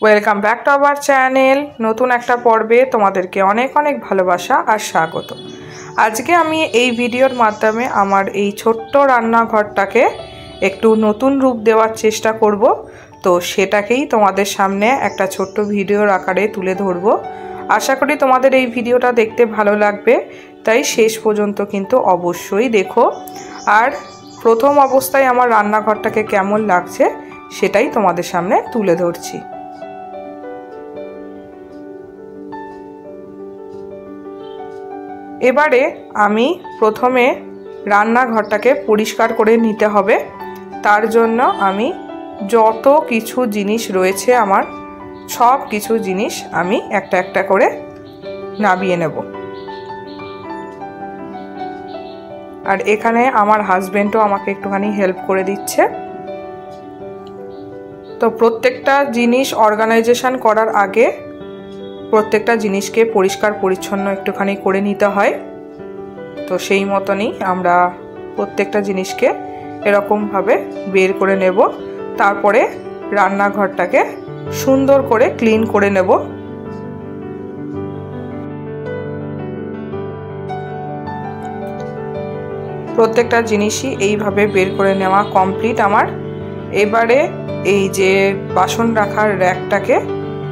Welcome back to our channel. নতুন একটা পর্বে তোমাদেরকে অনেক অনেক ভালোবাসা আর স্বাগত। আজকে আমি এই ভিডিওর মাধ্যমে আমার এই ছোট্ট রান্নাঘরটাকে একটু নতুন রূপ দেওয়ার চেষ্টা করব। তো সেটাকেই তোমাদের সামনে একটা ছোট্ট ভিডিওর আকারে তুলে ধরবো। আশা করি তোমাদের এই ভিডিওটা দেখতে ভালো লাগবে, তাই শেষ পর্যন্ত কিন্তু অবশ্যই দেখো। আর প্রথম অবস্থায় আমার রান্নাঘরটাকে কেমন লাগছে সেটাই তোমাদের সামনে তুলে ধরছি। এবারে আমি প্রথমে রান্নাঘরটাকে পরিষ্কার করে নিতে হবে। তার জন্য আমি যত কিছু জিনিস রয়েছে আমার সব কিছু জিনিস আমি একটা একটা করে নামিয়ে নেব। আর এখানে আমার হাজবেন্ডও আমাকে একটুখানি হেল্প করে দিচ্ছে। তো প্রত্যেকটা জিনিস অর্গানাইজেশন করার আগে প্রত্যেকটা জিনিসকে পরিষ্কার পরিচ্ছন্ন একটুখানি করে নিতে হয়। তো সেই মতনই আমরা প্রত্যেকটা জিনিসকে এরকমভাবে বের করে নেব। তারপরে রান্নাঘরটাকে সুন্দর করে ক্লিন করে নেব। প্রত্যেকটা জিনিসই এইভাবে বের করে নেওয়া কমপ্লিট আমার। এবারে এই যে বাসন রাখার র্যাকটাকে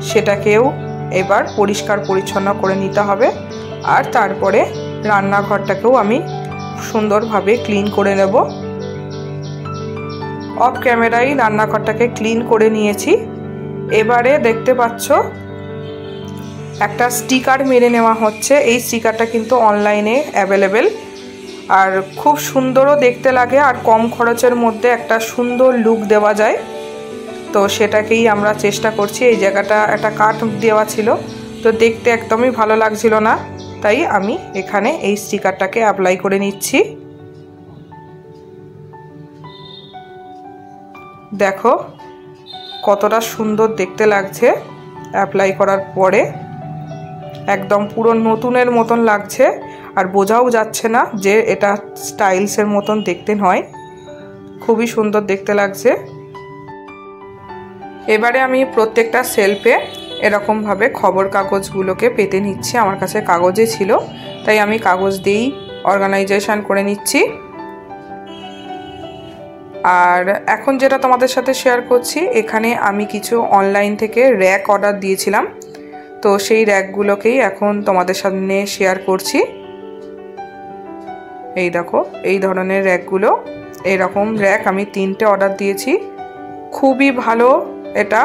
সেটাকেও এবার পরিষ্কার পরিচ্ছন্ন করে নিতে হবে। আর তারপরে রান্নাঘরটাকেও আমি সুন্দরভাবে ক্লিন করে নেব। অফ ক্যামেরায় রান্নাঘরটাকে ক্লিন করে নিয়েছি। এবারে দেখতে পাচ্ছ একটা স্টিকার মেরে নেওয়া হচ্ছে। এই স্টিকারটা কিন্তু অনলাইনে অ্যাভেলেবেল, আর খুব সুন্দরও দেখতে লাগে, আর কম খরচের মধ্যে একটা সুন্দর লুক দেওয়া যায়। তো সেটাকেই আমরা চেষ্টা করছি। এই জায়গাটা একটা কাট দেওয়া ছিল, তো দেখতে একদমই ভালো লাগছিল না, তাই আমি এখানে এই স্টিকারটাকে অ্যাপ্লাই করে নিচ্ছি। দেখো কতটা সুন্দর দেখতে লাগছে অ্যাপ্লাই করার পরে। একদম পুরো নতুনের মতন লাগছে, আর বোঝাও যাচ্ছে না যে এটা স্টাইলসের মতন দেখতে নয়। খুবই সুন্দর দেখতে লাগছে। এবারে আমি প্রত্যেকটা সেলফে এরকমভাবে খবর কাগজগুলোকে পেতে নিচ্ছি। আমার কাছে কাগজে ছিল, তাই আমি কাগজ দিয়েই অর্গানাইজেশন করে নিচ্ছি। আর এখন যেটা তোমাদের সাথে শেয়ার করছি, এখানে আমি কিছু অনলাইন থেকে র্যাক অর্ডার দিয়েছিলাম। তো সেই র্যাকগুলোকেই এখন তোমাদের সামনে শেয়ার করছি। এই দেখো এই ধরনের র্যাকগুলো, এরকম র্যাক আমি 3টে অর্ডার দিয়েছি। খুবই ভালো, এটা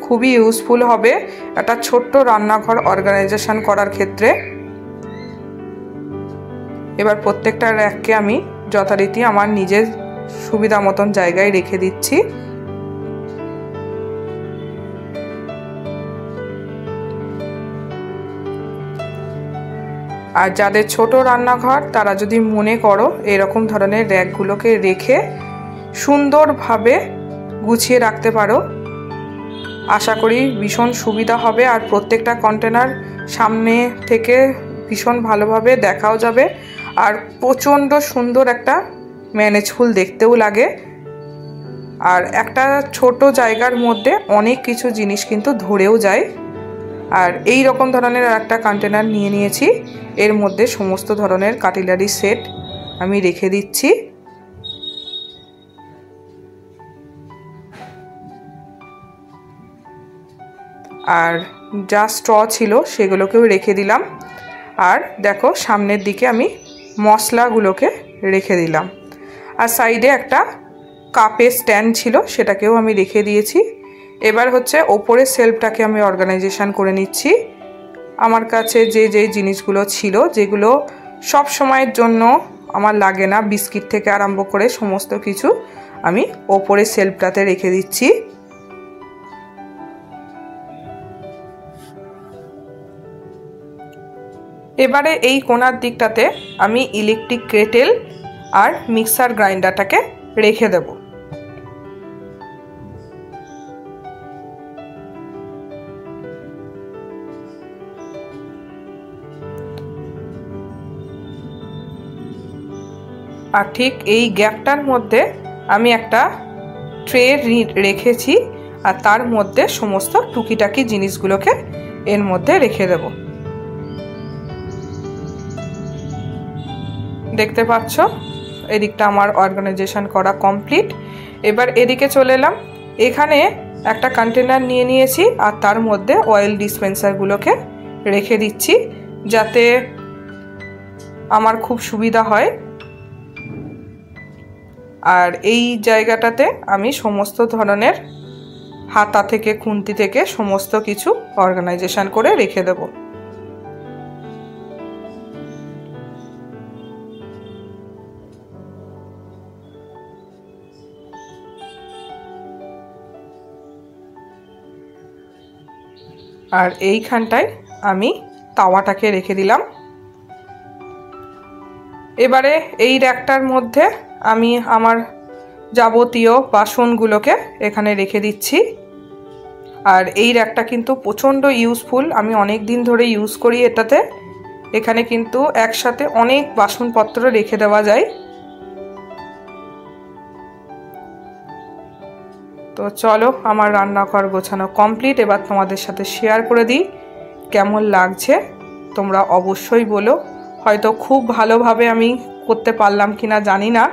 খুবই ইউজফুল হবে একটা ছোট্ট রান্নাঘর অর্গানাইজেশন করার ক্ষেত্রে। এবার প্রত্যেকটা র্যাককে আমি যথারীতি আমার নিজের সুবিধা মতন জায়গায় রেখে দিচ্ছি। আর যাদের ছোট রান্নাঘর তারা যদি মনে করো এরকম ধরনের র্যাকগুলোকে রেখে সুন্দরভাবে গুছিয়ে রাখতে পারো, আশা করি ভীষণ সুবিধা হবে। আর প্রত্যেকটা কন্টেনার সামনে থেকে ভীষণ ভালোভাবে দেখাও যাবে, আর প্রচণ্ড সুন্দর একটা ম্যানেজফুল দেখতেও লাগে। আর একটা ছোট জায়গার মধ্যে অনেক কিছু জিনিস কিন্তু ধরেও যায়। আর এই রকম ধরনের একটা কন্টেনার নিয়ে নিয়েছি, এর মধ্যে সমস্ত ধরনের কাটলারি সেট আমি রেখে দিচ্ছি। আর যা স্ট্র ছিল সেগুলোকেও রেখে দিলাম। আর দেখো সামনের দিকে আমি মশলাগুলোকে রেখে দিলাম। আর সাইডে একটা কাপের স্ট্যান্ড ছিল, সেটাকেও আমি রেখে দিয়েছি। এবার হচ্ছে ওপরের সেলফটাকে আমি অর্গানাইজেশন করে নিচ্ছি। আমার কাছে যে জিনিসগুলো ছিল, যেগুলো সব সময়ের জন্য আমার লাগে না, বিস্কিট থেকে আরম্ভ করে সমস্ত কিছু আমি ওপরের সেলফটাতে রেখে দিচ্ছি। এবারে এই কোণার দিকটাতে আমি ইলেকট্রিক কেটেল আর মিক্সার গ্রাইন্ডারটাকে রেখে দেব। আর ঠিক এই গ্যাপটার মধ্যে আমি একটা ট্রে রেখেছি, আর তার মধ্যে সমস্ত টুকিটাকি জিনিসগুলোকে এর মধ্যে রেখে দেব। দেখতে পাচ্ছ এদিকটা আমার অর্গানাইজেশন করা কমপ্লিট। এবার এদিকে চলে এলাম। এখানে একটা কন্টেনার নিয়ে নিয়েছি আর তার মধ্যে অয়েল ডিসপেন্সারগুলোকে রেখে দিচ্ছি যাতে আমার খুব সুবিধা হয়। আর এই জায়গাটাতে আমি সমস্ত ধরনের হাতা থেকে খুন্তি থেকে সমস্ত কিছু অর্গানাইজেশন করে রেখে দেব। আর এইখানটায় আমি তাওয়াটাকে রেখে দিলাম। এবারে এই র্যাকটার মধ্যে আমি আমার যাবতীয় বাসনগুলোকে এখানে রেখে দিচ্ছি। আর এই র্যাকটা কিন্তু প্রচণ্ড ইউজফুল, আমি অনেক দিন ধরে ইউজ করি এটাতে। এখানে কিন্তু একসাথে অনেক বাসনপত্র রেখে দেওয়া যায়। তো চলো, আমার রান্নাঘর গোছানো কমপ্লিট। এবার তোমাদের সাথে শেয়ার করে দিই কেমন লাগছে। তোমরা অবশ্যই বলো। হয়তো খুব ভালোভাবে আমি করতে পারলাম কিনা জানি না,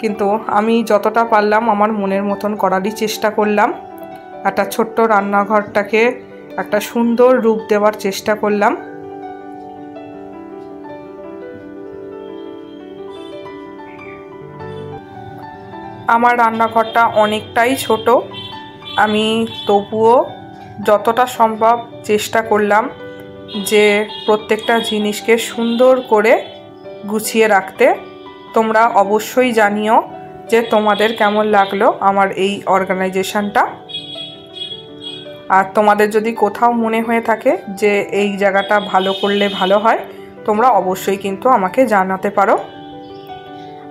কিন্তু আমি যতটা পারলাম আমার মনের মতন করারই চেষ্টা করলাম। একটা ছোট্ট রান্নাঘরটাকে একটা সুন্দর রূপ দেওয়ার চেষ্টা করলাম। আমার রান্নাঘরটা অনেকটাই ছোট, আমি তবুও যতটা সম্ভব চেষ্টা করলাম যে প্রত্যেকটা জিনিসকে সুন্দর করে গুছিয়ে রাখতে। তোমরা অবশ্যই জানিও যে তোমাদের কেমন লাগলো আমার এই অর্গানাইজেশনটা। আর তোমাদের যদি কোথাও মনে হয়ে থাকে যে এই জায়গাটা ভালো করলে ভালো হয়, তোমরা অবশ্যই কিন্তু আমাকে জানাতে পারো।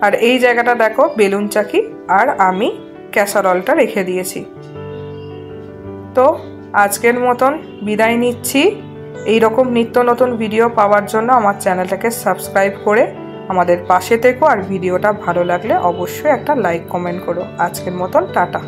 আর এই জায়গাটা দেখো বেলুন চাকি আর আমি ক্যাসারলটা রেখে দিয়েছি। তো আজকের মতন বিদায় নিচ্ছি। এই রকম নিত্য নতুন ভিডিও পাওয়ার জন্য আমার চ্যানেলটাকে সাবস্ক্রাইব করে আমাদের পাশে থেকো। আর ভিডিওটা ভালো লাগলে অবশ্যই একটা লাইক কমেন্ট করো। আজকের মতন টাটা।